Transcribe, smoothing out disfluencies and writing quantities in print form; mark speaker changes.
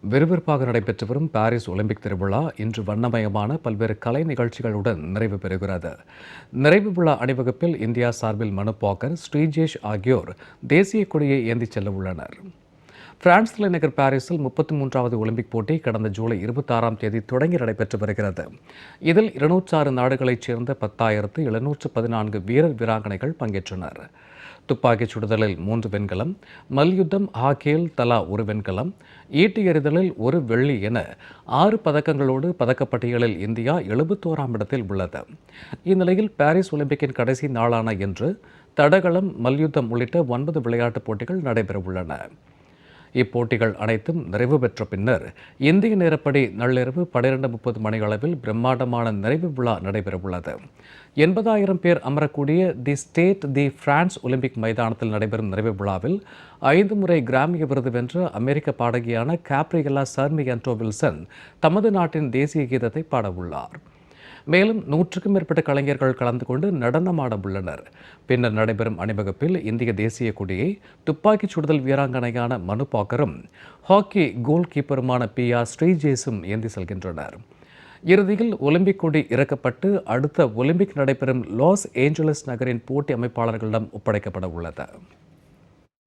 Speaker 1: விறுவிறுப்பாக நடைபெற்று வரும் பாரிஸ் ஒலிம்பிக் திருவிழா இன்று வண்ணமயமான பல்வேறு கலை நிகழ்ச்சிகளுடன் நிறைவு பெறுகிறது. நிறைவு விழா அணிவகுப்பில் இந்தியா சார்பில் மனு பாக்கர், ஸ்ரீஜேஷ் ஆகியோர் தேசிய கொடியை ஏந்திச் செல்ல உள்ளனர். பிரான்ஸ் தலைநகர் பாரிஸில் 33வது ஒலிம்பிக் போட்டி கடந்த ஜூலை 26ஆம் தேதி தொடங்கி நடைபெற்று வருகிறது. இதில் 206 நாடுகளைச் சேர்ந்த 10,714 வீரர் வீராங்கனைகள் பங்கேற்றனர். துப்பாக்கிச் சுடுதலில் 3 வெண்கலம், மல்யுத்தம், ஹாக்கியில் தலா 1 வெண்கலம், ஈட்டி எறிதலில் 1 வெள்ளி என 6 பதக்கங்களோடு பதக்கப்பட்டியலில் இந்தியா 71ஆம் இடத்தில் உள்ளது. இந்நிலையில் பாரிஸ் ஒலிம்பிக்கின் கடைசி நாளான இன்று தடகளம், மல்யுத்தம் உள்ளிட்ட 9 விளையாட்டுப் போட்டிகள் நடைபெறவுள்ளன. இப்போட்டிகள் அனைத்தும் நிறைவு பெற்ற பின்னர் இந்திய நேரப்படி நள்ளிரவு 12:30 மணியளவில் பிரம்மாண்டமான நிறைவு விழா நடைபெறவுள்ளது. 80,000 பேர் அமரக்கூடிய the Stade de France Olympic மைதானத்தில் நடைபெறும் நிறைவு விழாவில் 5 முறை கிராமிய விருது வென்ற அமெரிக்க பாடகியான கேப்ரியலா சர்மியன்டோ வில்சன் தமது நாட்டின் தேசிய கீதத்தை பாடவுள்ளார். மேலும் 100க்கும் மேற்பட்ட கலைஞர்கள் கலந்து கொண்டு நடனமாட உள்ளனர். பின்னர் நடைபெறும் அணிவகுப்பில் இந்திய தேசிய கொடியை துப்பாக்கிச் சுடுதல் வீராங்கனையான மனு பாக்கரும், ஹாக்கி கோல் கீப்பருமான PR ஸ்ரீஜேஸும் ஏந்தி செல்கின்றனர். இறுதியில் ஒலிம்பிக் கொடி இறக்கப்பட்டு அடுத்த ஒலிம்பிக் நடைபெறும் லாஸ் ஏஞ்சலஸ் நகரின் போட்டி அமைப்பாளர்களிடம் ஒப்படைக்கப்பட உள்ளது.